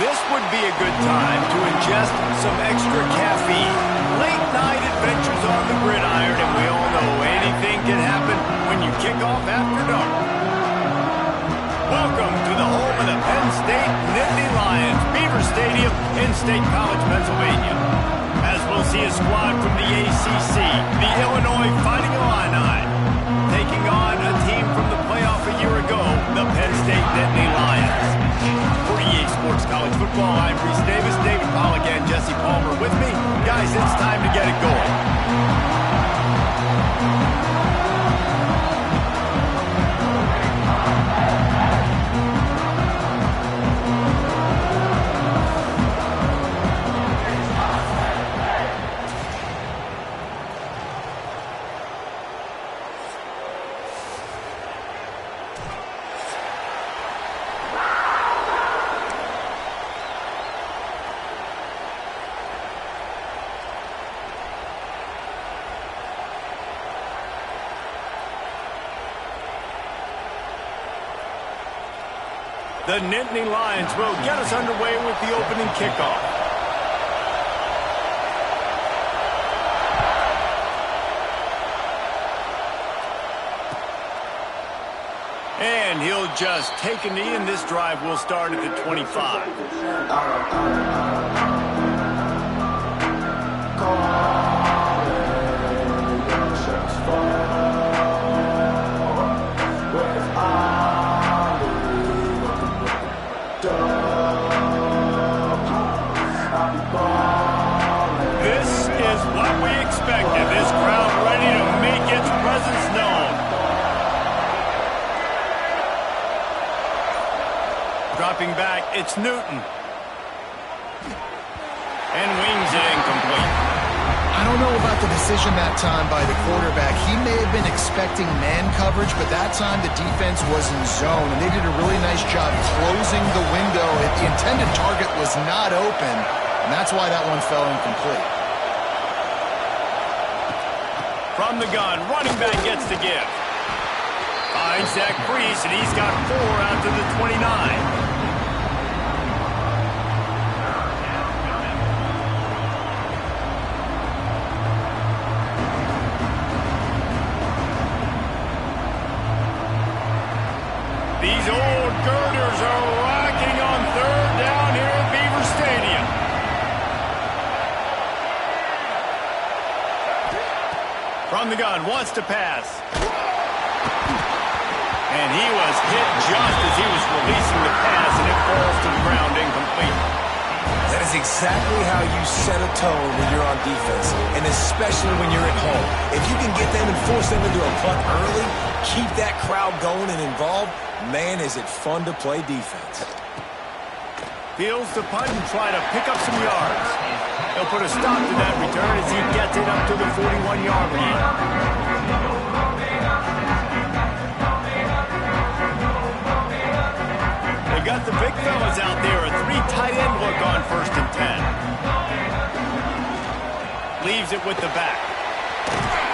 This would be a good time to ingest some extra caffeine. Late night adventures on the gridiron, and we all know anything can happen when you kick off after dark. Welcome to the home of the Penn State Nittany Lions, Beaver Stadium in State College, Pennsylvania. As we'll see a squad from the ACC, the Illinois Fighting Illini, taking on a team from the playoff a year ago, the Penn State Nittany Lions. For EA Sports College Football, I'm Reese Davis, David Pollack, and Jesse Palmer with me. Guys, it's time to get it going. The Nittany Lions will get us underway with the opening kickoff. And he'll just take a knee, and this drive will start at the 25. This crowd ready to make its presence known. Dropping back, it's Newton. And wings it incomplete. I don't know about the decision that time by the quarterback. He may have been expecting man coverage, but that time the defense was in zone, and they did a really nice job closing the window. The intended target was not open, and that's why that one fell incomplete. From the gun, running back gets to give. Finds Zach Priest, and he's got 4 out to the 29. These old girders are rocking on 3rd down here at Beaver Stadium. From the gun, wants to pass. And he was hit just as he was releasing the pass, and it falls to the ground incomplete. That is exactly how you set a tone when you're on defense, and especially when you're at home. If you can get them and force them into a punt early, keep that crowd going and involved, man, is it fun to play defense. Fields the punt and try to pick up some yards. He'll put a stop to that return as he gets it up to the 41-yard line. They got the big fellas out there. A 3 tight end look on 1st and 10. Leaves it with the back.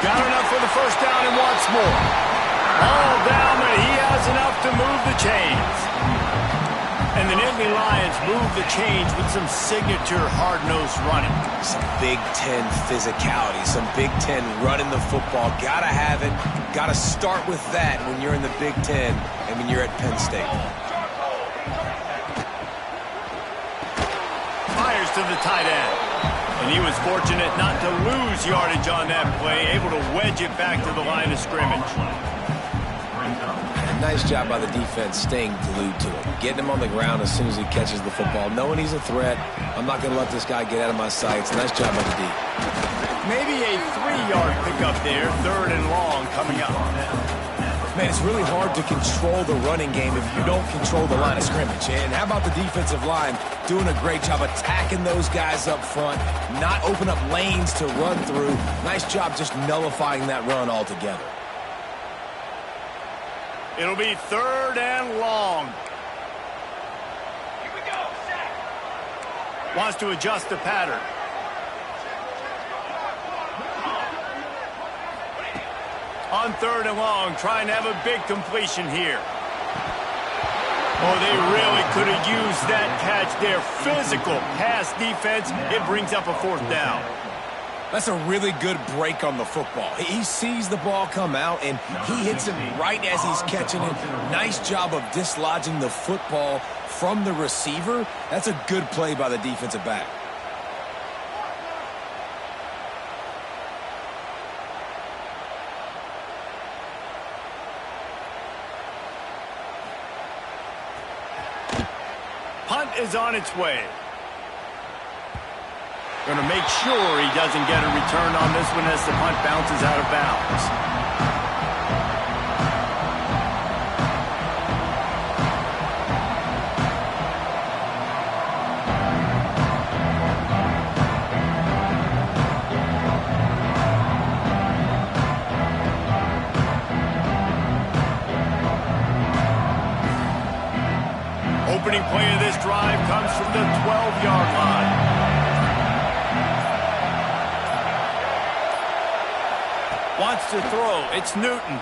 Got enough for the first down and wants more. All down, but he has enough to move the chains. And the Nittany Lions move the chains with some signature hard-nosed running. Some Big Ten physicality, some Big Ten running the football. Gotta have it. Gotta start with that when you're in the Big Ten and when you're at Penn State. Fires to the tight end. And he was fortunate not to lose yardage on that play, able to wedge it back to the line of scrimmage. Nice job by the defense staying glued to him. Getting him on the ground as soon as he catches the football. Knowing he's a threat, I'm not going to let this guy get out of my sights. Nice job by the D. Maybe a 3-yard pickup there, 3rd and long coming up. Man, it's really hard to control the running game if you don't control the line of scrimmage. And how about the defensive line doing a great job attacking those guys up front, not open up lanes to run through. Nice job just nullifying that run altogether. It'll be 3rd and long. Here we go, set. Wants to adjust the pattern. On 3rd and long, trying to have a big completion here. Oh, they really could have used that catch there. Physical pass defense. It brings up a 4th down. That's a really good break on the football. He sees the ball come out, and he hits it right as he's catching it. Nice job of dislodging the football from the receiver. That's a good play by the defensive back. Punt is on its way. Going to make sure he doesn't get a return on this one as the punt bounces out of bounds. Opening play of this drive comes from the 12-yard line. Wants to throw. It's Newton.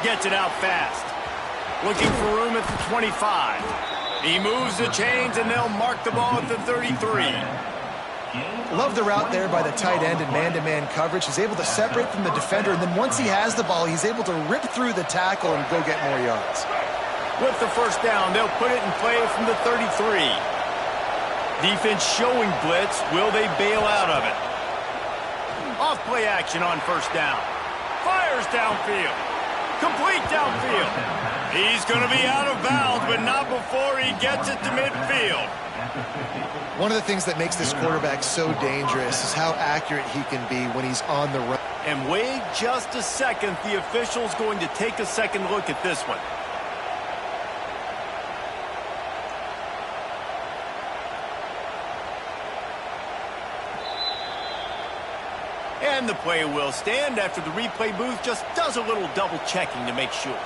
Gets it out fast. Looking for room at the 25. He moves the chains, and they'll mark the ball at the 33. Love the route there by the tight end in man-to-man coverage. He's able to separate from the defender, and then once he has the ball, he's able to rip through the tackle and go get more yards. With the 1st down, they'll put it in play from the 33. Defense showing blitz. Will they bail out of it? Off play action on 1st down. Fires downfield. Complete downfield. He's going to be out of bounds, but not before he gets it to midfield. One of the things that makes this quarterback so dangerous is how accurate he can be when he's on the run. And wait just a second. The official's going to take a second look at this one. And the play will stand after the replay booth just does a little double checking to make sure.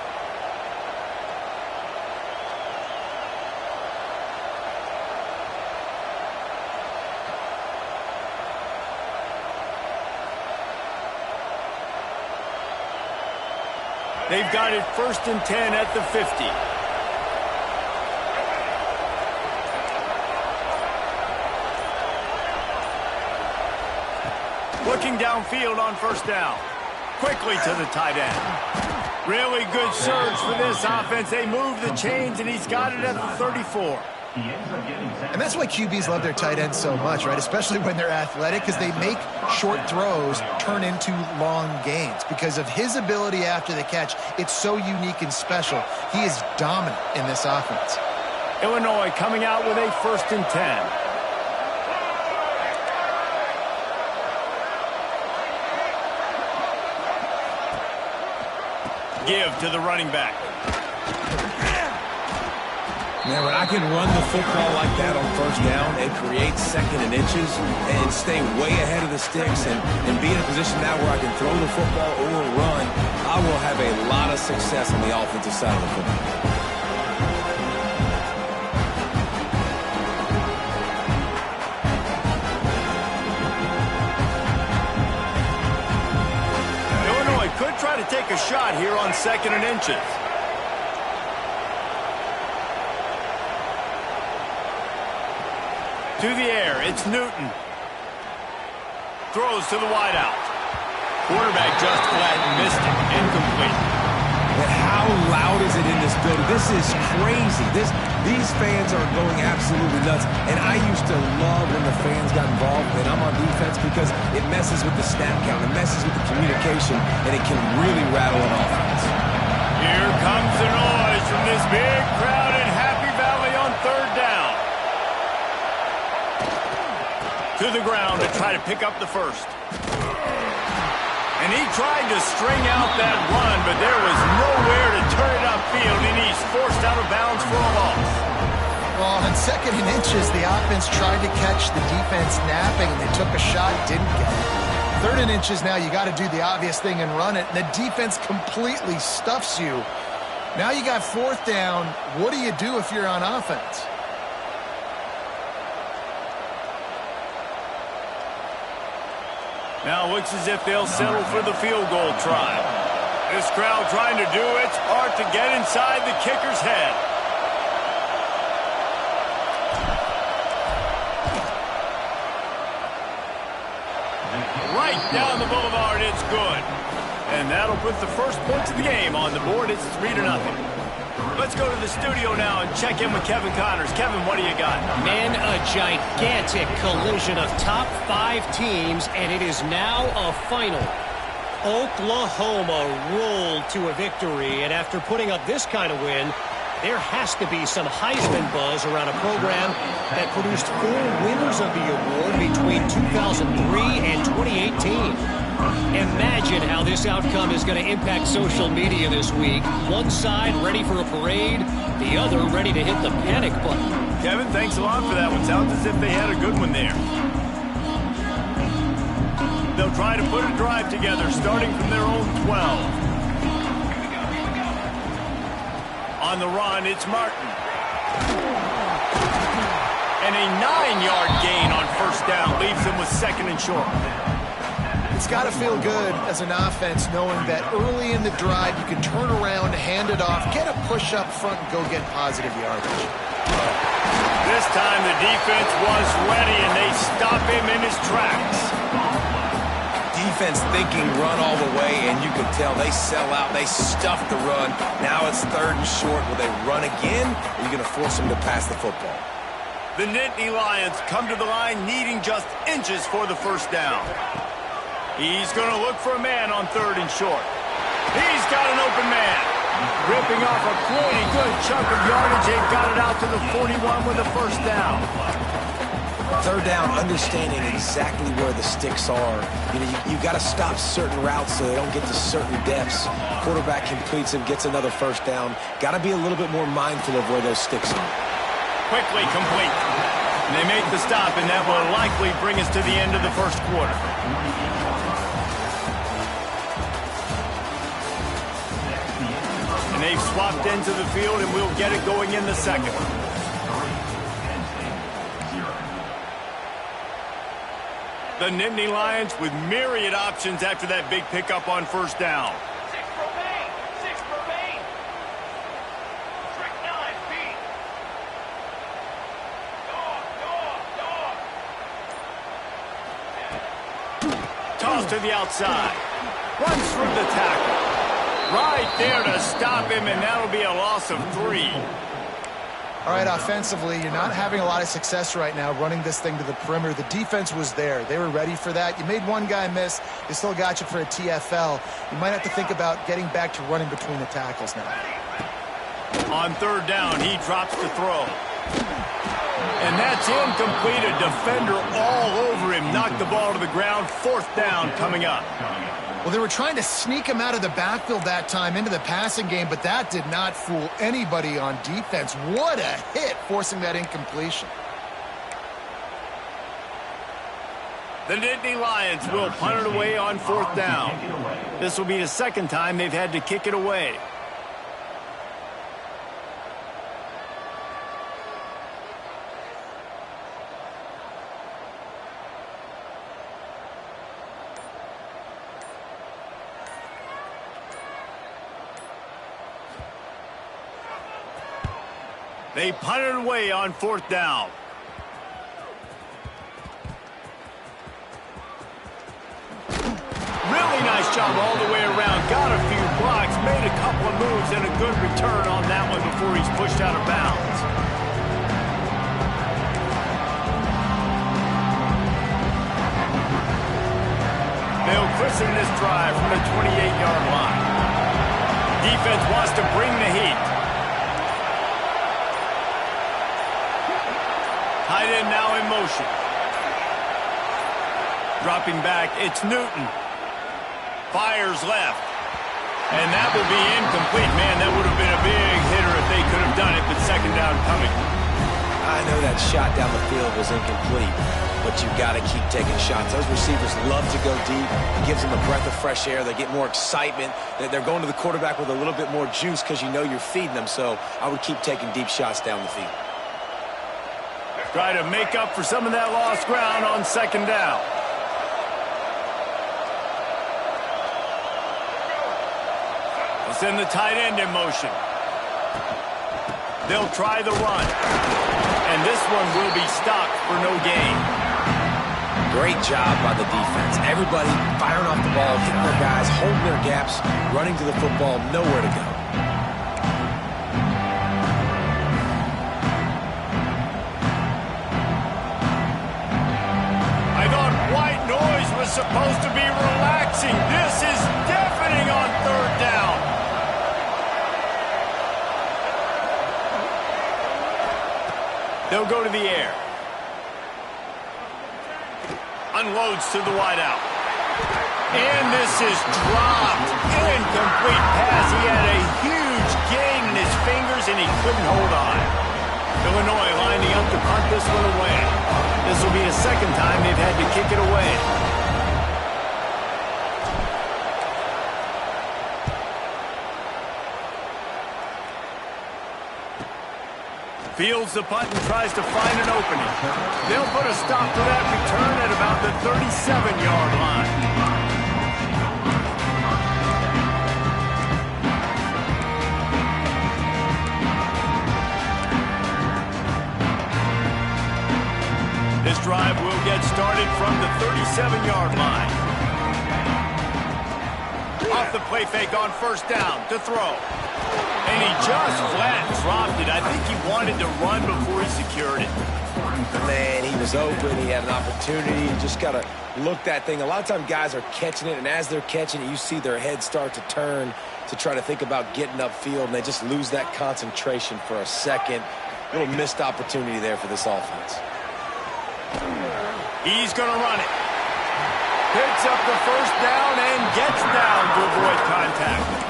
They've got it 1st and 10 at the 50. Looking downfield on 1st down. Quickly to the tight end. Really good surge for this offense. They move the chains, and he's got it at the 34. And that's why QBs love their tight ends so much, right? Especially when they're athletic, because they make short throws turn into long gains. Because of his ability after the catch, it's so unique and special. He is dominant in this offense. Illinois coming out with a 1st and 10. Give to the running back. Man, when I can run the football like that on 1st down, it creates 2nd and inches and stay way ahead of the sticks and be in a position now where I can throw the football or run, I will have a lot of success on the offensive side of the football. Illinois could try to take a shot here on 2nd and inches. To the air, it's Newton. Throws to the wideout. Quarterback just flat and missed it. Incomplete. And how loud is it in this building? This is crazy. These fans are going absolutely nuts. And I used to love when the fans got involved, and I'm on defense because it messes with the snap count. It messes with the communication, and it can really rattle an offense. Here comes the noise from this big crowd in Happy Valley on 3rd down. To the ground to try to pick up the 1st. And he tried to string out that run, but there was nowhere to turn it upfield, and he's forced out of bounds for a loss. Well, on 2nd and inches, the offense tried to catch the defense napping, and they took a shot, didn't get it. 3rd and inches now, you got to do the obvious thing and run it, and the defense completely stuffs you. Now you got 4th down. What do you do if you're on offense? Now it looks as if they'll settle for the field goal try. This crowd trying to do its part to get inside the kicker's head. Right down the boulevard, it's good. And that'll put the first points of the game on the board. It's 3-0. Let's go to the studio now and check in with Kevin Connors. Kevin, what do you got? Man, a gigantic collision of top 5 teams, and it is now a final. Oklahoma rolled to a victory, and after putting up this kind of win, there has to be some Heisman buzz around a program that produced 4 winners of the award between 2003 and 2018. Imagine how this outcome is going to impact social media this week. One side ready for a parade, the other ready to hit the panic button. Kevin, thanks a lot for that one. Sounds as if they had a good one there. They'll try to put a drive together, starting from their own 12. On the run, it's Martin. And a 9-yard gain on first down leaves them with 2nd and short. It's got to feel good as an offense knowing that early in the drive you can turn around, hand it off, get a push up front, and go get positive yardage. This time the defense was ready, and they stop him in his tracks. Defense thinking run all the way, and you can tell they sell out. They stuff the run. Now it's 3rd and short. Will they run again, or are you going to force them to pass the football? The Nittany Lions come to the line needing just inches for the first down. He's going to look for a man on 3rd and short. He's got an open man. Ripping off a pretty good chunk of yardage. They've got it out to the 41 with a first down. 3rd down, understanding exactly where the sticks are. You got to stop certain routes so they don't get to certain depths. Quarterback completes them, gets another first down. Got to be a little bit more mindful of where those sticks are. Quickly complete. And they make the stop, and that will likely bring us to the end of the first quarter. And they've swapped into the field, and we'll get it going in the second. The Nittany Lions with myriad options after that big pickup on first down. 6 remain. Trick 9, beat. Dog. Toss to the outside. Runs through the tackle. Right there to stop him, and that'll be a loss of 3. All right, offensively, you're not having a lot of success right now running this thing to the perimeter. The defense was there. They were ready for that. You made one guy miss. They still got you for a TFL. You might have to think about getting back to running between the tackles now. On 3rd down, he drops to throw. And that's incomplete. A defender all over him. Knocked the ball to the ground. 4th down coming up. Well, they were trying to sneak him out of the backfield that time into the passing game, but that did not fool anybody on defense. What a hit, forcing that incompletion. The Nittany Lions will punt it away on 4th down. This will be the 2nd time they've had to kick it away. They punted away on 4th down. Really nice job all the way around. Got a few blocks, made a couple of moves, and a good return on that one before he's pushed out of bounds. They'll christen this drive from the 28-yard line. Defense wants to bring the heat. Tight end now in motion. Dropping back, it's Newton. Fires left. And that will be incomplete. Man, that would have been a big hitter if they could have done it, but 2nd down coming. I know that shot down the field was incomplete, but you've got to keep taking shots. Those receivers love to go deep. It gives them a breath of fresh air. They get more excitement. They're going to the quarterback with a little bit more juice because you know you're feeding them. So I would keep taking deep shots down the field. Try to make up for some of that lost ground on 2nd down. send the tight end in motion. They'll try the run. And this one will be stopped for no gain. Great job by the defense. Everybody firing off the ball, hitting their guys, holding their gaps, running to the football, nowhere to go. I thought white noise was supposed to be relaxing. This is deafening on third down. They'll go to the air. Unloads to the wideout. And this is dropped. Incomplete pass. He had a huge gain in his fingers, and he couldn't hold on. Illinois lining up to punt this one away. This will be the second time they've had to kick it away. Fields the punt and tries to find an opening. They'll put a stop to that return at about the 37-yard line. This drive will get started from the 37-yard line. Off the play fake on first down to throw. And he just flat dropped it. I think he wanted to run before he secured it. Man, he was open. He had an opportunity. You just got to look that thing. A lot of times guys are catching it, and as they're catching it, you see their head start to turn to try to think about getting upfield, and they just lose that concentration for a second. A little missed opportunity there for this offense. He's going to run it. Picks up the first down and gets down to avoid contact.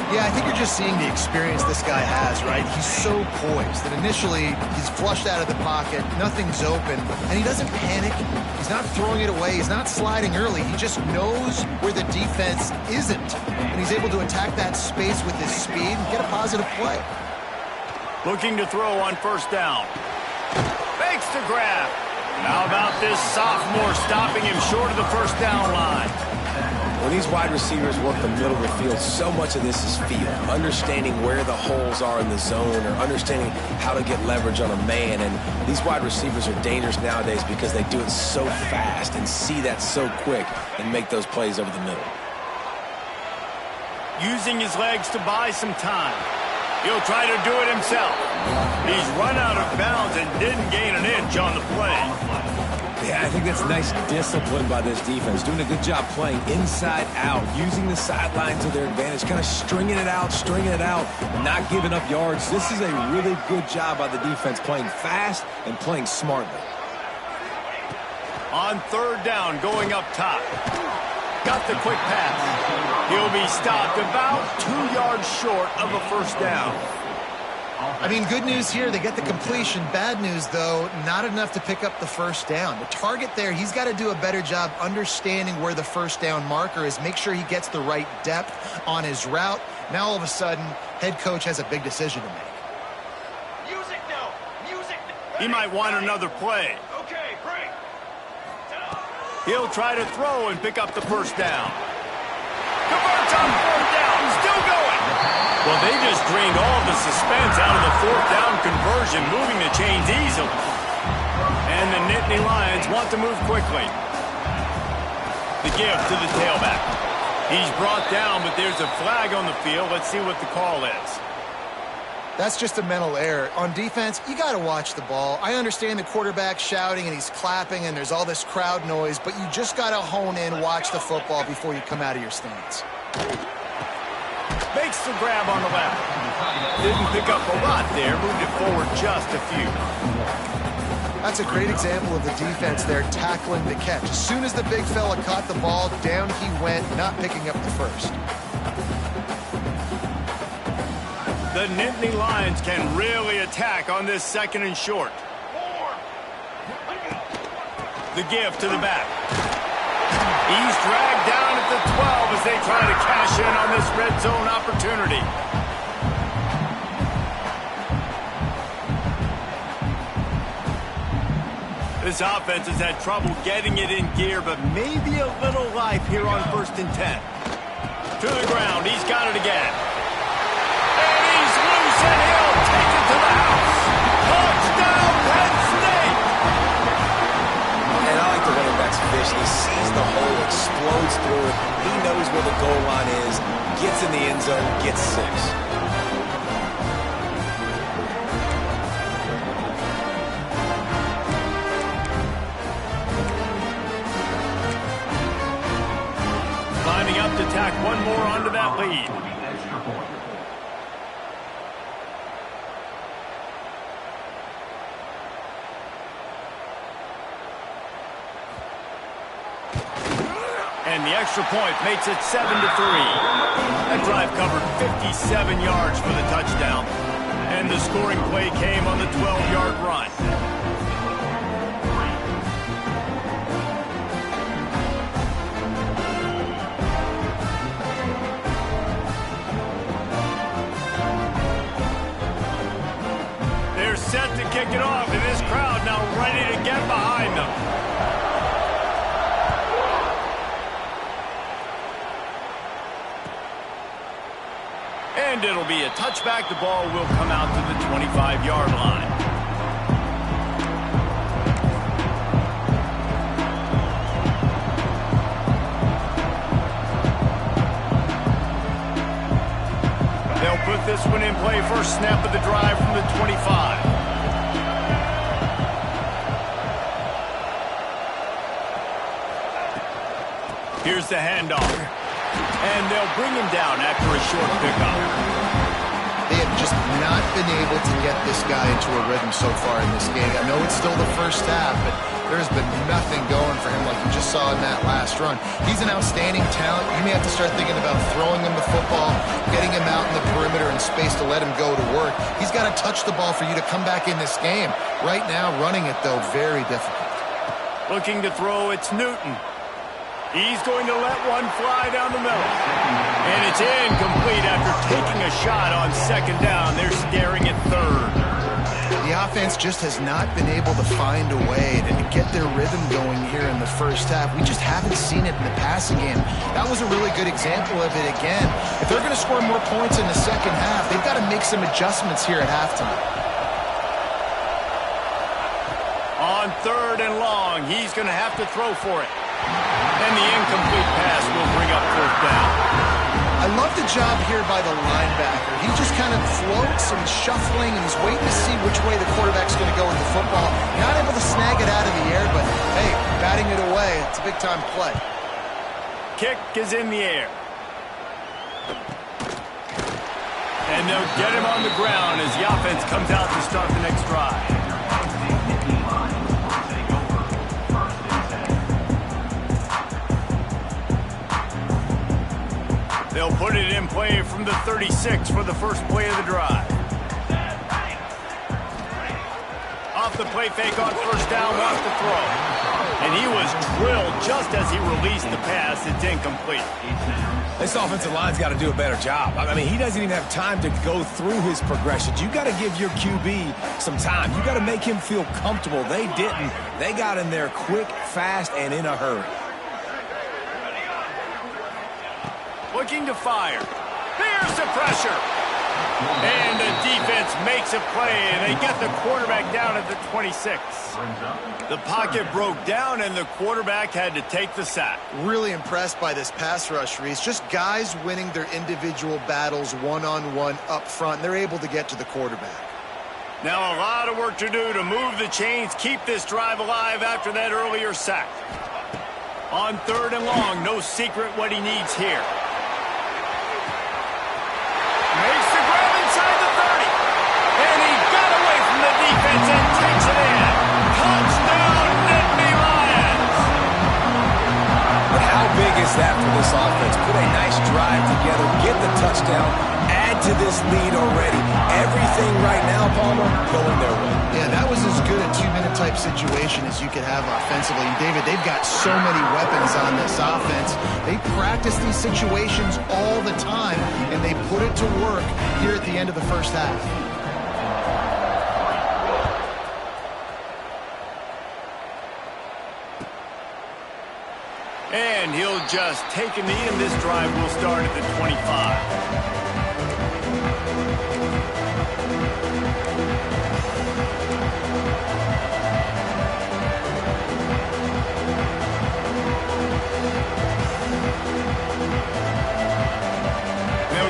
Yeah, I think you're just seeing the experience this guy has, right? He's so poised that initially he's flushed out of the pocket, nothing's open, and he doesn't panic. He's not throwing it away. He's not sliding early. He just knows where the defense isn't, and he's able to attack that space with his speed and get a positive play. Looking to throw on first down. Fakes the grab. How about this sophomore stopping him short of the first down line? When these wide receivers work the middle of the field, so much of this is feel. Understanding where the holes are in the zone or understanding how to get leverage on a man. And these wide receivers are dangerous nowadays because they do it so fast and see that so quick and make those plays over the middle. Using his legs to buy some time. He'll try to do it himself. He's run out of bounds and didn't gain an inch on the play. Yeah, I think that's nice discipline by this defense. Doing a good job playing inside out, using the sideline to their advantage, kind of stringing it out, not giving up yards. This is a really good job by the defense, playing fast and playing smartly. On third down, going up top. Got the quick pass. He'll be stopped about 2 yards short of a first down. I mean, good news here, they get the completion. Bad news, though, not enough to pick up the first down. The target there, he's got to do a better job understanding where the first down marker is, make sure he gets the right depth on his route. Now, all of a sudden, head coach has a big decision to make. Music now. Music. He might want another play. Okay, break. He'll try to throw and pick up the first down. Converts on fourth down. Still going. Well, they just drained all the suspense out of the fourth down conversion, moving the chains easily. And the Nittany Lions want to move quickly. The give to the tailback. He's brought down, but there's a flag on the field. Let's see what the call is. That's just a mental error. On defense, you got to watch the ball. I understand the quarterback shouting and he's clapping and there's all this crowd noise, but you just got to hone in, watch the football before you come out of your stance. Makes the grab on the left. Didn't pick up a lot there. Moved it forward just a few. That's a great example of the defense there tackling the catch. As soon as the big fella caught the ball, down he went, not picking up the first. The Nittany Lions can really attack on this second and short. The give to the back. He's dragged down at the 12 as they try to cash in on this red zone opportunity. This offense has had trouble getting it in gear, but maybe a little life here on 1st and 10. To the ground, he's got it again. more onto that lead. And the extra point makes it 7-3. That drive covered 57 yards for the touchdown. And the scoring play came on the 12-yard run. They're set to kick it off, and this crowd now ready to get behind them. And it'll be a touchback. The ball will come out to the 25-yard line. They'll put this one in play. First snap of the drive from the 25. Here's the handoff. And they'll bring him down after a short pickup. They have just not been able to get this guy into a rhythm so far in this game. I know it's still the first half, but there's been nothing going for him like you just saw in that last run. He's an outstanding talent. You may have to start thinking about throwing him the football, getting him out in the perimeter in space to let him go to work. He's got to touch the ball for you to come back in this game. Right now, running it, though, very difficult. Looking to throw, it's Newton. He's going to let one fly down the middle. And it's incomplete after taking a shot on second down. They're staring at third. The offense just has not been able to find a way to get their rhythm going here in the first half. We just haven't seen it in the passing game. That was a really good example of it again. If they're going to score more points in the second half, they've got to make some adjustments here at halftime. On third and long, he's going to have to throw for it. And the incomplete pass will bring up fourth down. I love the job here by the linebacker. He just kind of floats and shuffling, and he's waiting to see which way the quarterback's going to go with the football. Not able to snag it out of the air, but, hey, batting it away, it's a big-time play. Kick is in the air. And they'll get him on the ground as the offense comes out to start the next drive. They'll put it in play from the 36 for the first play of the drive. Off the play fake on first down, wants to throw. And he was drilled just as he released the pass. It's incomplete. This offensive line's got to do a better job. I mean, he doesn't even have time to go through his progressions. You got to give your QB some time. You got to make him feel comfortable. They didn't. They got in there quick, fast, and in a hurry. Looking to fire. There's the pressure. And the defense makes a play, and they get the quarterback down at the 26. The pocket broke down, and the quarterback had to take the sack. Really impressed by this pass rush, Reese. Just guys winning their individual battles one-on-one up front. They're able to get to the quarterback. Now a lot of work to do to move the chains, keep this drive alive after that earlier sack. On third and long, no secret what he needs here. Makes the grab inside the 30. And he got away from the defense and takes it in. Touchdown, Nittany Lions. But how big is that for this offense? Put a nice drive together, get the touchdown, add to this lead already. Everything right now, Palmer, going their way. Yeah, that was as good a two-minute type situation as you could have offensively. And David, they've got so many weapons on this offense. They practice these situations all the time, and they put it to work here at the end of the first half. And he'll just take a knee, and this drive will start at the 25.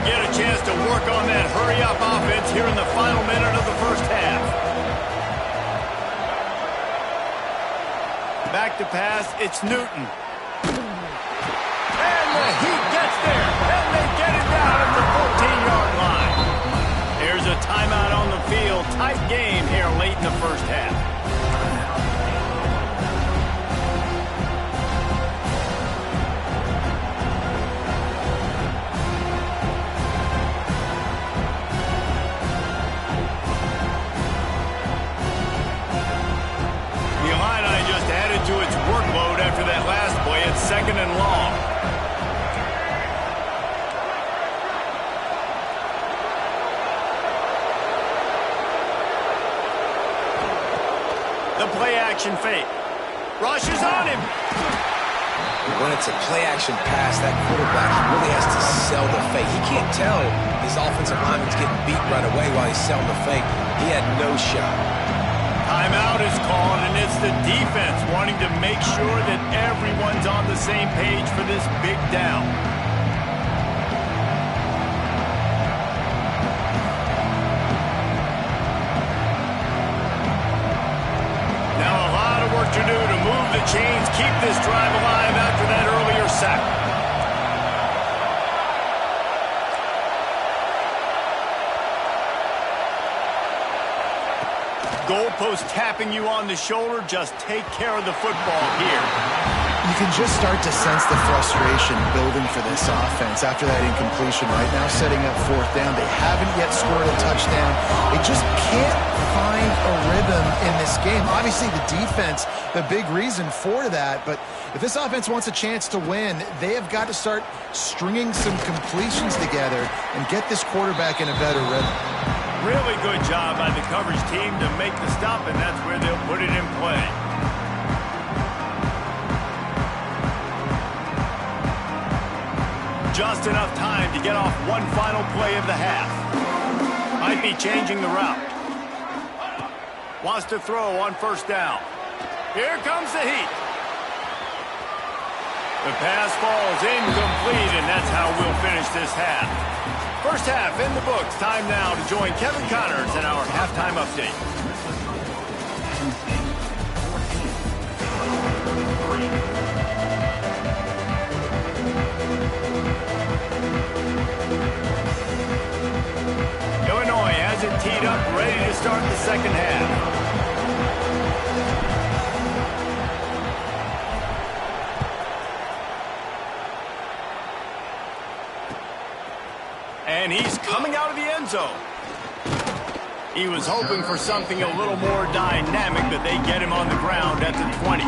Get a chance to work on that hurry-up offense here in the final minute of the first half. Back to pass, it's Newton. And the heat gets there, and out on the field. Tight game here late in the first half. The Illini just added to its workload after that last play. It's 2nd and long. The play-action fake. Rushes on him. When it's a play-action pass, that quarterback really has to sell the fake. He can't tell his offensive lineman's getting beat right away while he's selling the fake. He had no shot. Timeout is called, and it's the defense wanting to make sure that everyone's on the same page for this big down. Now a lot of work to do to move the chains, keep this drive alive after that earlier sack. Goalpost tapping you on the shoulder. Just take care of the football here. You can just start to sense the frustration building for this offense after that incompletion. Right now, setting up 4th down. They haven't yet scored a touchdown. They just can't find a rhythm in this game. Obviously, the defense, the big reason for that. But if this offense wants a chance to win, they have got to start stringing some completions together and get this quarterback in a better rhythm. Really good job by the coverage team to make the stop, and that's where they'll put it in play. Just enough time to get off one final play of the half. Might be changing the route. Wants to throw on 1st down. Here comes the heat. The pass falls incomplete, and that's how we'll finish this half. First half in the books. Time now to join Kevin Connors in our halftime update. Illinois has it teed up, ready to start the second half. And he's coming out of the end zone. He was hoping for something a little more dynamic, but they get him on the ground at the 20.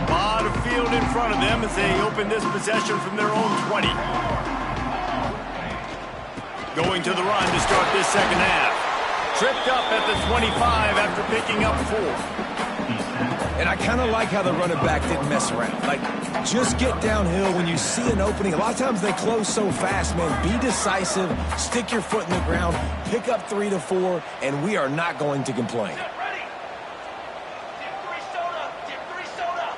A lot of field in front of them as they open this possession from their own 20. Going to the run to start this second half. Tripped up at the 25 after picking up 4. And I kind of like how the running back didn't mess around. Like, just get downhill when you see an opening. A lot of times they close so fast, man. Be decisive, stick your foot in the ground, pick up 3 to 4, and we are not going to complain. Get ready. Dip 3 soda. Dip 3 soda.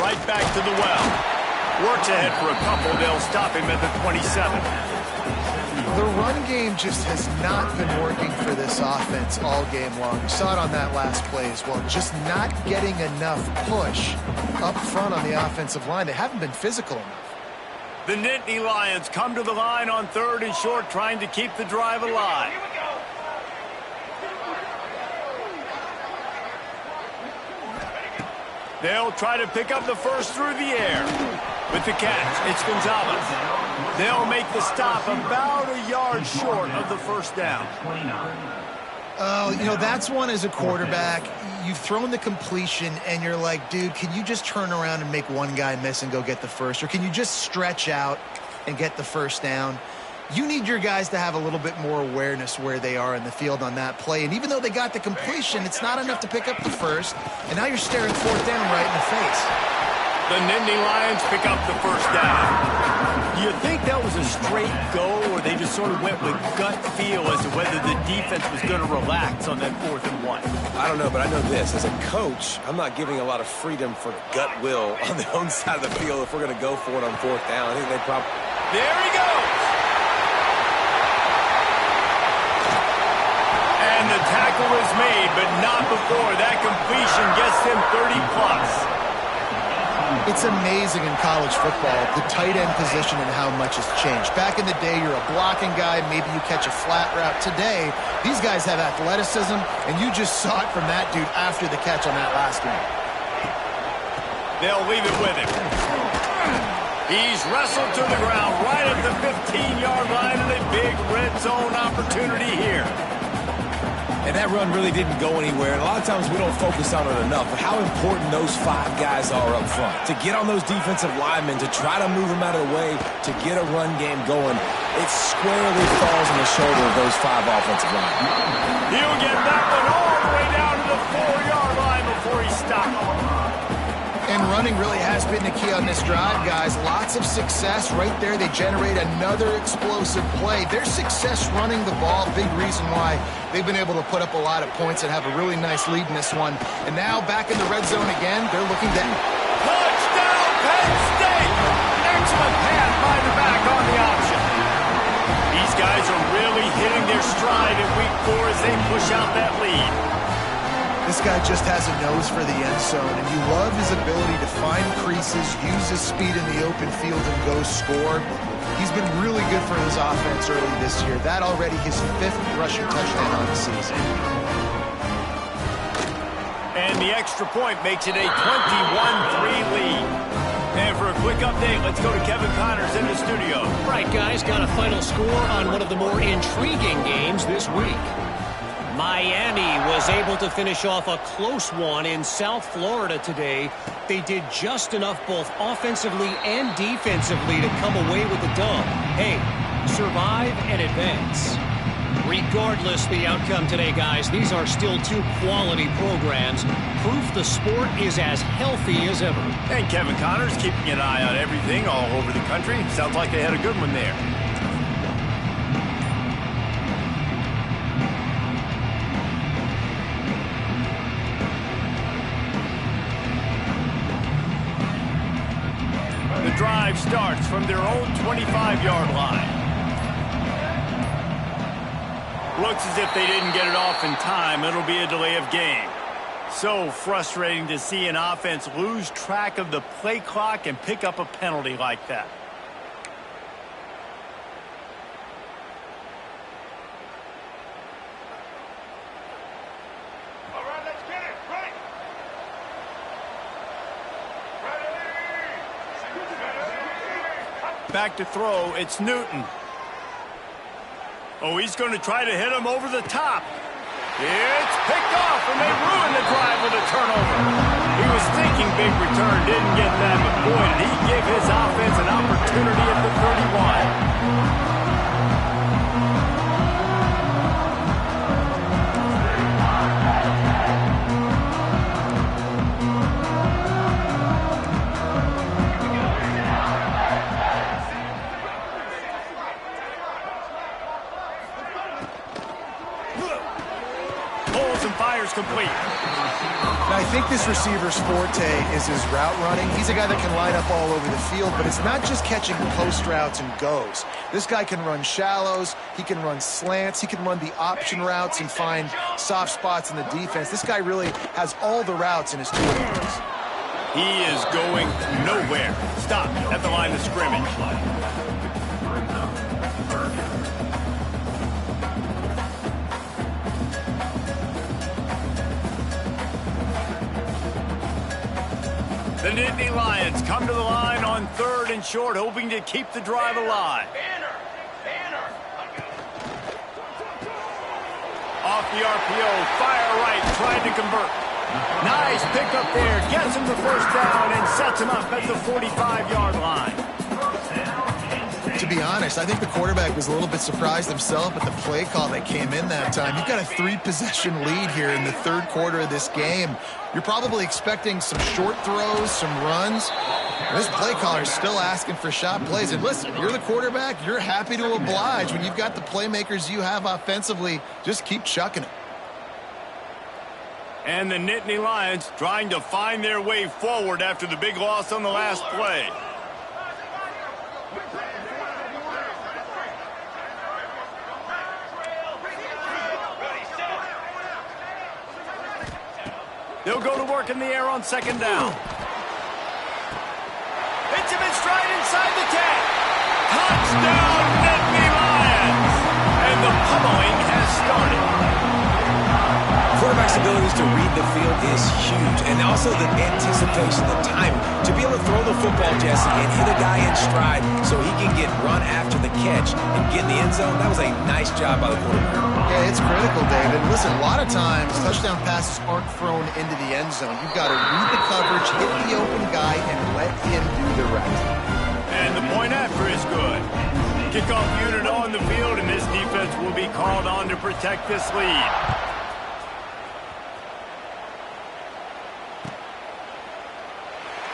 Right back to the well. Works ahead for a couple. They'll stop him at the 27. The run game just has not been working for this offense all game long. You saw it on that last play as well. Just not getting enough push up front on the offensive line. They haven't been physical enough. The Nittany Lions come to the line on 3rd and short, trying to keep the drive alive. Here we go. They'll try to pick up the first through the air. With the catch, it's Gonzalez. They'll make the stop about a yard short of the 1st down. Oh, you know, that's one as a quarterback. You've thrown the completion, and you're like, dude, can you just turn around and make one guy miss and go get the first? Or can you just stretch out and get the 1st down? You need your guys to have a little bit more awareness where they are in the field on that play. And even though they got the completion, it's not enough to pick up the first. And now you're staring 4th down right in the face. The Nittany Lions pick up the 1st down. Do you think that was a straight go, or they just sort of went with gut feel as to whether the defense was going to relax on that 4th and 1? I don't know, but I know this. As a coach, I'm not giving a lot of freedom for gut will on the own side of the field if we're going to go for it on 4th down. I think they probably... There he goes! And And the tackle is made, but not before that completion gets him 30-plus. It's amazing in college football, the tight end position and how much has changed. Back in the day, you're a blocking guy, maybe you catch a flat route. Today, these guys have athleticism, and you just saw it from that dude after the catch on that last one. They'll leave it with him. He's wrestled to the ground right at the 15-yard line, and a big red zone opportunity here. And that run really didn't go anywhere. And a lot of times we don't focus on it enough, but how important those 5 guys are up front. To get on those defensive linemen, to try to move them out of the way, to get a run game going, it squarely falls on the shoulder of those 5 offensive linemen. He'll get that one all the way down to the 4-yard line before he stops. And running really has been the key on this drive, guys. Lots of success right there. They generate another explosive play. Their success running the ball, big reason why they've been able to put up a lot of points and have a really nice lead in this one. And now back in the red zone again, they're looking to... Touchdown, Penn State! Excellent pass by the back on the option. These guys are really hitting their stride in week 4 as they push out that lead. This guy just has a nose for the end zone, and you love his ability to find creases, use his speed in the open field, and go score. He's been really good for his offense early this year. That already his 5th rushing touchdown on the season. And the extra point makes it a 21-3 lead. And for a quick update, let's go to Kevin Connors in the studio. Right, guys, got a final score on one of the more intriguing games this week. Miami was able to finish off a close one in South Florida today. They did just enough both offensively and defensively to come away with the dub. Hey, survive and advance. Regardless the outcome today, guys, these are still 2 quality programs. Proof the sport is as healthy as ever. And Kevin Connors keeping an eye on everything all over the country. Sounds like they had a good one there. The drive starts from their own 25-yard line. Looks as if they didn't get it off in time. It'll be a delay of game. So frustrating to see an offense lose track of the play clock and pick up a penalty like that. All right, let's get it. Right. Back to throw, it's Newton. Oh, he's going to try to hit him over the top. It's picked off, and they ruined the drive with a turnover. He was thinking big return, didn't get that, but boy, did he give his offense an opportunity at the 31. Complete. Now, I think this receiver's forte is his route running. He's a guy that can line up all over the field, but it's not just catching post routes and goes. This guy can run shallows, he can run slants, he can run the option routes and find soft spots in the defense. This guy really has all the routes in his toolbox. He is going nowhere. Stop at the line of scrimmage. The Nittany Lions come to the line on 3rd and short, hoping to keep the drive alive. Off the RPO, fire right, trying to convert. Nice pickup there, gets him the first down and sets him up at the 45-yard line. To be honest, I think the quarterback was a little bit surprised himself at the play call that came in that time. You've got a 3-possession lead here in the 3rd quarter of this game. You're probably expecting some short throws, some runs. This play caller is still asking for shot plays. And listen, you're the quarterback. You're happy to oblige. When you've got the playmakers you have offensively, just keep chucking it. And the Nittany Lions trying to find their way forward after the big loss on the last play. They'll go to work in the air on second down. Hits him in stride inside the 10. Touchdown, Nittany Lions! And the pummeling has started. Quarterback's abilities to read the field is huge, and also the anticipation, the timing. To be able to throw the football, Jesse, and hit a guy in stride so he can get run after the catch and get in the end zone, that was a nice job by the quarterback. Yeah, it's critical, David. Listen, a lot of times, touchdown passes aren't thrown into the end zone. You've got to read the coverage, hit the open guy, and let him do the rest. And the point after is good. Kickoff unit on the field, and this defense will be called on to protect this lead.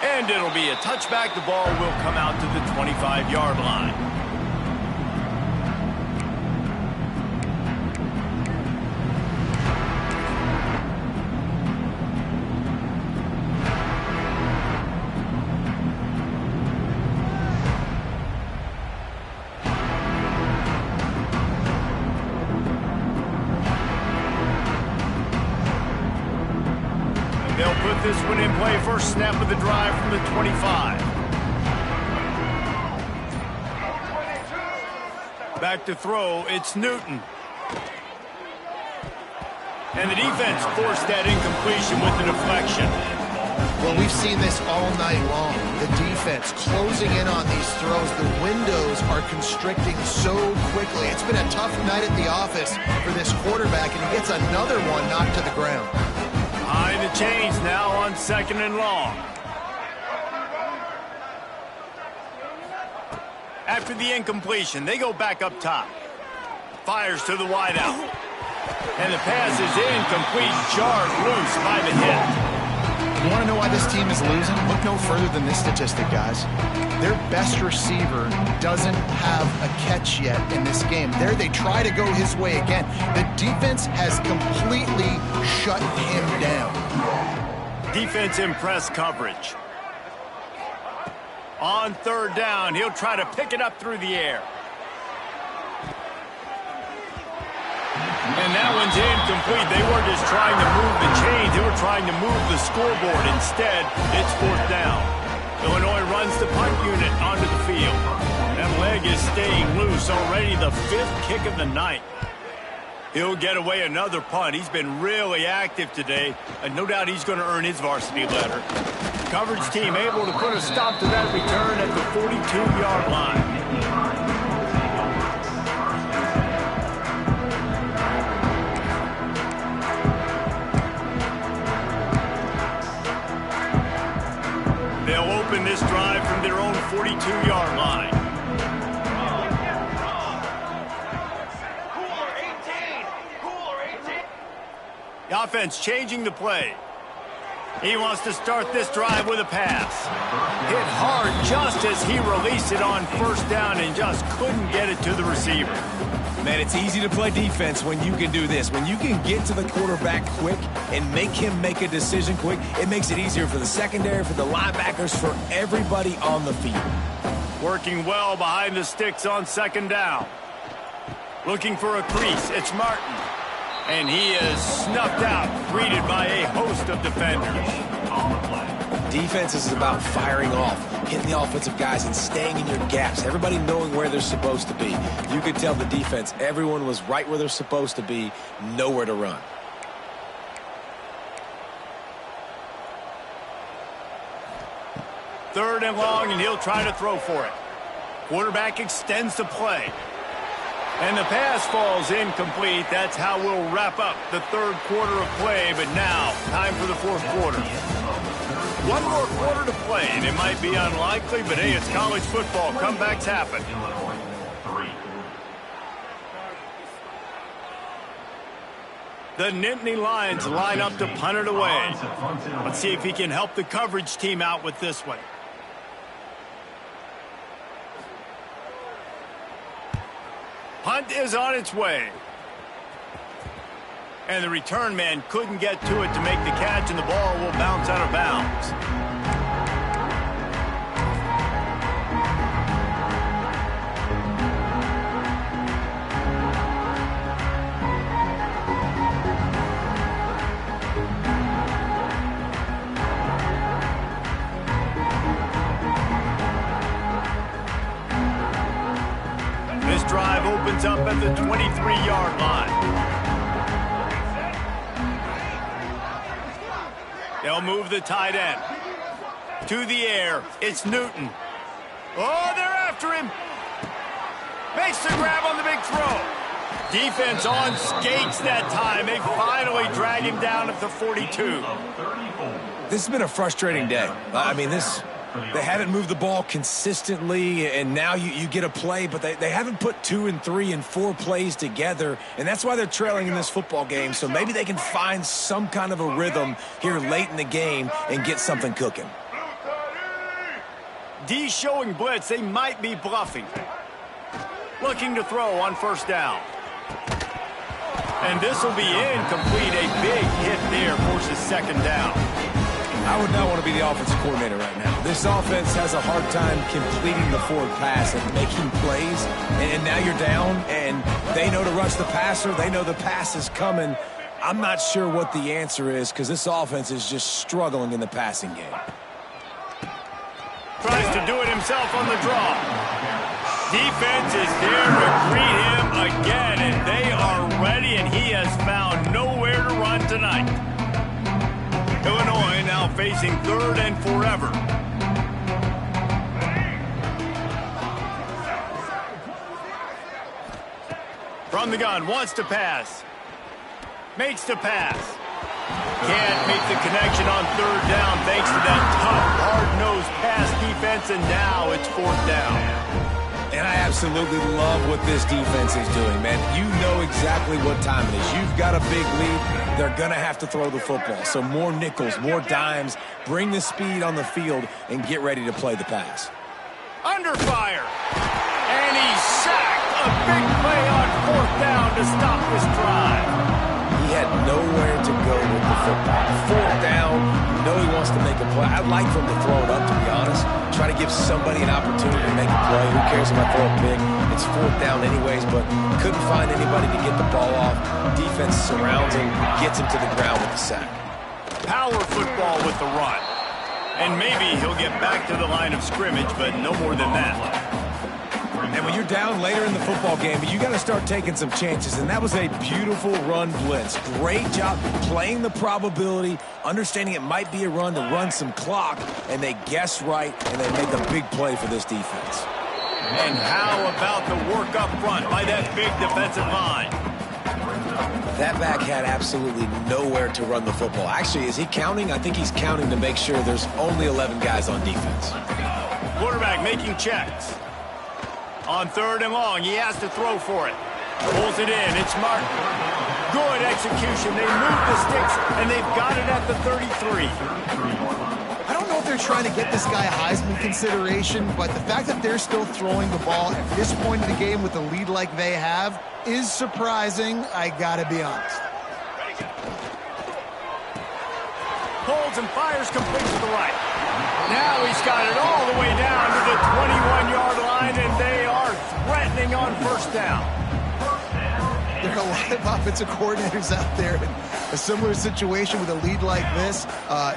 And it'll be a touchback. The ball will come out to the 25-yard line. They'll put this one in play. First snap of the drive from the 25. Back to throw, it's Newton. And the defense forced that incompletion with the deflection. Well, we've seen this all night long. The defense closing in on these throws. The windows are constricting so quickly. It's been a tough night at the office for this quarterback, and he gets another one knocked to the ground. Behind the chains now on second and long. After the incompletion, they go back up top. Fires to the wideout. And the pass is incomplete, jarred loose by the hit. You want to know why this team is losing? Look no further than this statistic, guys. Their best receiver doesn't have a catch yet in this game. There they try to go his way again. The defense has completely shut him down. Defense in press coverage. On third down, he'll try to pick it up through the air. And that one's incomplete. They weren't just trying to move the chains. They were trying to move the scoreboard. Instead, it's fourth down. Illinois runs the punt unit onto the field. That leg is staying loose. Already the fifth kick of the night. He'll get away another punt. He's been really active today, and no doubt he's going to earn his varsity letter. Coverage team able to put a stop to that return at the 42-yard line. They'll open this drive from their own 42-yard line. The offense changing the play. He wants to start this drive with a pass. Hit hard just as he released it on first down and just couldn't get it to the receiver. Man, it's easy to play defense when you can do this. When you can get to the quarterback quick and make him make a decision quick, it makes it easier for the secondary, for the linebackers, for everybody on the field. Working well behind the sticks on second down. Looking for a crease. It's Martin. And he is snuffed out, greeted by a host of defenders. Defense is about firing off, hitting the offensive guys and staying in your gaps, everybody knowing where they're supposed to be. You could tell the defense, everyone was right where they're supposed to be, nowhere to run. Third and long, and he'll try to throw for it. Quarterback extends the play. And the pass falls incomplete. That's how we'll wrap up the third quarter of play. But now, time for the fourth quarter. One more quarter to play, and it might be unlikely, but hey, it's college football. Comebacks happen. The Nittany Lions line up to punt it away. Let's see if he can help the coverage team out with this one. Punt is on its way. And the return man couldn't get to it to make the catch, and the ball will bounce out of bounds. opens up at the 23-yard line. They'll move the tight end. To the air, it's Newton. Oh, they're after him. Makes the grab on the big throw. Defense on skates that time. They finally drag him down at the 42. This has been a frustrating day. I mean, they haven't moved the ball consistently, and now you get a play, but they haven't put 2 and 3 and 4 plays together, and that's why they're trailing in this football game. So maybe they can find some kind of a rhythm here late in the game and get something cooking. D showing blitz. They might be bluffing. Looking to throw on first down. And this will be incomplete. A big hit there forces second down. I would not want to be the offensive coordinator right now. This offense has a hard time completing the forward pass and making plays. And now you're down, and they know to rush the passer. They know the pass is coming. I'm not sure what the answer is because this offense is just struggling in the passing game. Tries to do it himself on the draw. Defense is there to greet him again, and they are ready, and he has found nowhere to run tonight. Illinois now facing 3rd and forever. From the gun, wants to pass. Makes the pass. Can't make the connection on 3rd down thanks to that tough, hard-nosed pass defense, and now it's 4th down. And I absolutely love what this defense is doing, man. You know exactly what time it is. You've got a big lead. They're going to have to throw the football. So more nickels, more dimes, bring the speed on the field, and get ready to play the pass. Under fire. And he's sacked. A big play on 4th down to stop this drive. He had nowhere to go with the football. 4th down, you know he wants to make a play. I'd like for him to throw it up, to be honest. Try to give somebody an opportunity to make a play. Who cares if I throw it big? It's 4th down anyways, but couldn't find anybody to get the ball off. Defense surrounds him, gets him to the ground with the sack. Power football with the run. And maybe he'll get back to the line of scrimmage, but no more than that. And when you're down later in the football game, you got to start taking some chances. And that was a beautiful run blitz. Great job playing the probability, understanding it might be a run to run some clock, and they guess right, and they make a big play for this defense. And how about the work up front by that big defensive line? That back had absolutely nowhere to run the football. Actually, is he counting? I think he's counting to make sure there's only 11 guys on defense. Quarterback making checks. On 3rd and long, he has to throw for it. Pulls it in. It's Martin. Good execution. They move the sticks, and they've got it at the 33. I don't know if they're trying to get this guy Heisman consideration, but the fact that they're still throwing the ball at this point in the game with a lead like they have is surprising, I gotta be honest. Pulls and fires complete to the right. Now he's got it all the way down to the 21-yard line, and they are threatening on first down. There are a lot of offensive coordinators out there in a similar situation with a lead like this.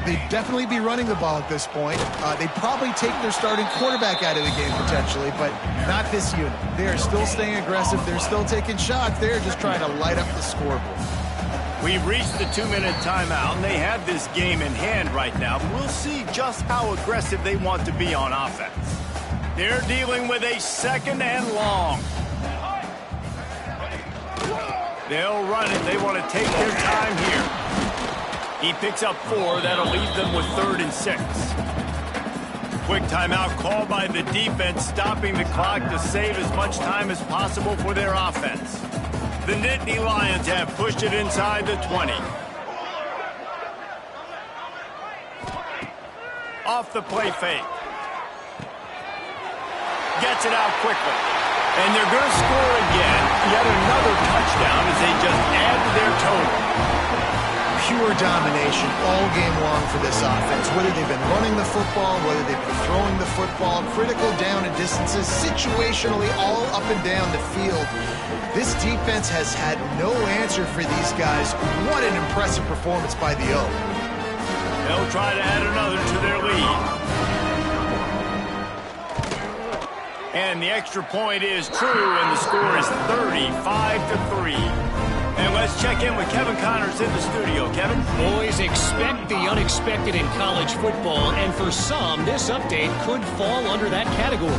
They'd definitely be running the ball at this point. They'd probably take their starting quarterback out of the game potentially, but not this unit. They are still staying aggressive. They're still taking shots. They're just trying to light up the scoreboard. We've reached the 2-minute timeout, and they have this game in hand right now. We'll see just how aggressive they want to be on offense. They're dealing with a 2nd and long. They'll run it. They want to take their time here. He picks up 4. That'll leave them with 3rd and 6. Quick timeout called by the defense, stopping the clock to save as much time as possible for their offense. The Nittany Lions have pushed it inside the 20. Off the play fake. Gets it out quickly. And they're going to score again. Yet another touchdown as they just add to their total. Pure domination all game long for this offense. Whether they've been running the football, whether they've been throwing the football, critical down and distances, situationally all up and down the field. This defense has had no answer for these guys. What an impressive performance by the O. They'll try to add another to their lead. And the extra point is true, and the score is 35-3. And let's check in with Kevin Connors in the studio. Kevin? Boys, expect the unexpected in college football, and for some, this update could fall under that category.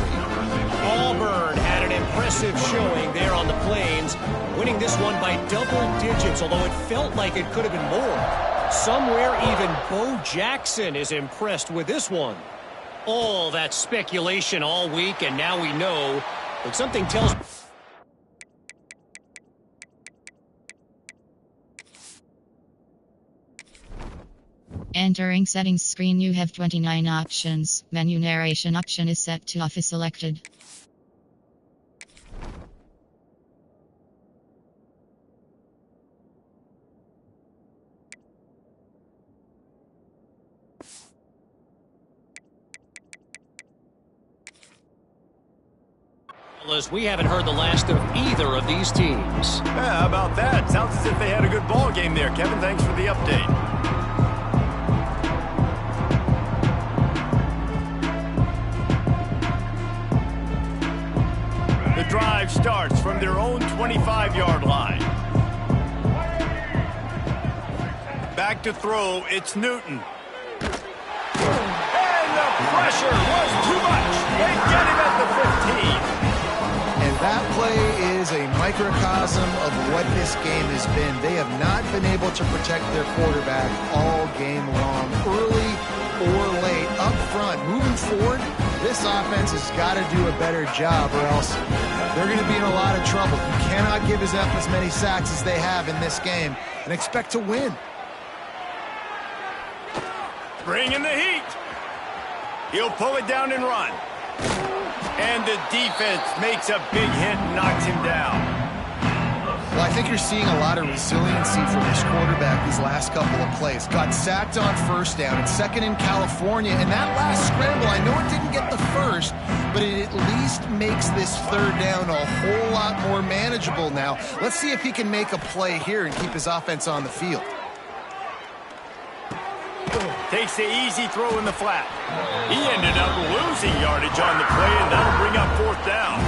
Auburn had an impressive showing there on the Plains, winning this one by double digits, although it felt like it could have been more. Somewhere even Bo Jackson is impressed with this one. All that speculation all week, and now we know, but something tells... Entering settings screen, you have 29 options. Menu narration option is set to off is selected. We haven't heard the last of either of these teams. Yeah, how about that? Sounds as if they had a good ball game there. Kevin, thanks for the update. The drive starts from their own 25-yard line. Back to throw, it's Newton. And the pressure was too much. They get him at the 15. And that play is a microcosm of what this game has been. They have not been able to protect their quarterback all game long, early or late, up front. Moving forward, this offense has got to do a better job, or else they're going to be in a lot of trouble. You cannot give us up as many sacks as they have in this game and expect to win. Bring in the heat. He'll pull it down and run. And the defense makes a big hit and knocks him down. Well, I think you're seeing a lot of resiliency from this quarterback these last couple of plays. Got sacked on first down and second in California. And that last scramble, I know it didn't get the first, but it at least makes this third down a whole lot more manageable now. Let's see if he can make a play here and keep his offense on the field. Takes the easy throw in the flat. He ended up losing yardage on the play, and that'll bring up fourth down.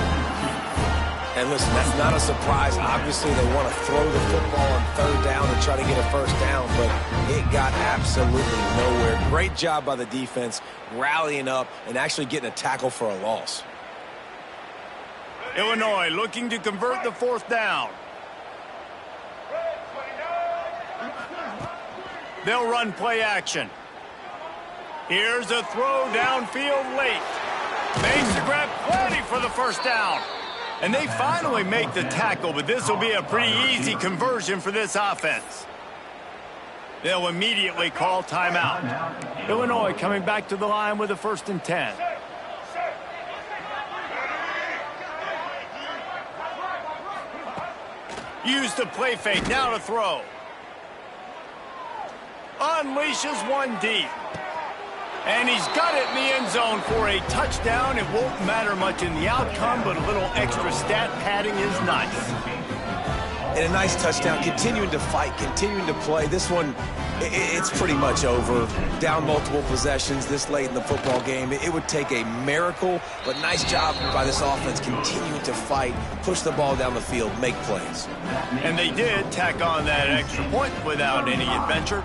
And listen, that's not a surprise. Obviously, they want to throw the football on third down and try to get a first down, but it got absolutely nowhere. Great job by the defense, rallying up and actually getting a tackle for a loss. Illinois looking to convert the fourth down. They'll run play action. Here's a throw downfield late. Makes the grab plenty for the first down. And they finally make the tackle, but this will be a pretty easy conversion for this offense. They'll immediately call timeout. Illinois coming back to the line with a 1st and 10. Use the play fake, now to throw. Unleashes one deep. And he's got it in the end zone for a touchdown. It won't matter much in the outcome, but a little extra stat padding is nice. And a nice touchdown, continuing to fight, continuing to play. This one, it's pretty much over. Down multiple possessions this late in the football game. It would take a miracle, but nice job by this offense continuing to fight, push the ball down the field, make plays. And they did tack on that extra point without any adventure.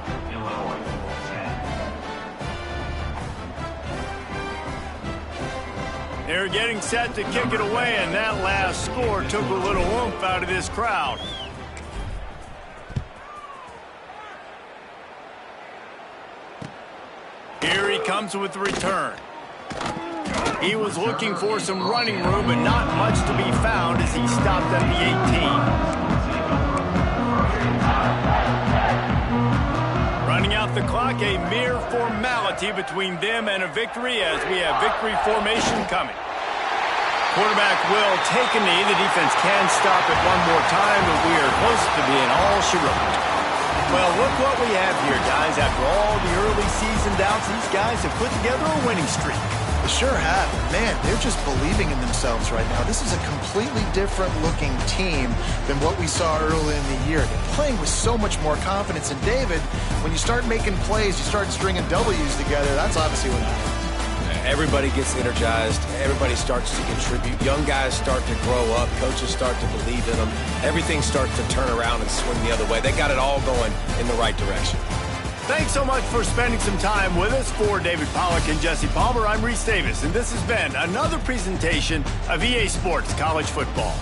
They're getting set to kick it away, and that last score took a little oomph out of this crowd. Here he comes with the return. He was looking for some running room, but not much to be found as he stopped at the 18. Running out the clock, a mere formality between them and a victory as we have victory formation coming. Quarterback will take a knee. The defense can stop it one more time, but we are close to being all she wrote. Well, look what we have here, guys. After all the early season doubts, these guys have put together a winning streak. They sure have. Man, they're just believing in themselves right now. This is a completely different looking team than what we saw early in the year. They're playing with so much more confidence. And David, when you start making plays, you start stringing W's together, that's obviously what happens. Everybody gets energized. Everybody starts to contribute. Young guys start to grow up. Coaches start to believe in them. Everything starts to turn around and swing the other way. They got it all going in the right direction. Thanks so much for spending some time with us. For David Pollack and Jesse Palmer, I'm Reese Davis, and this has been another presentation of EA Sports College Football.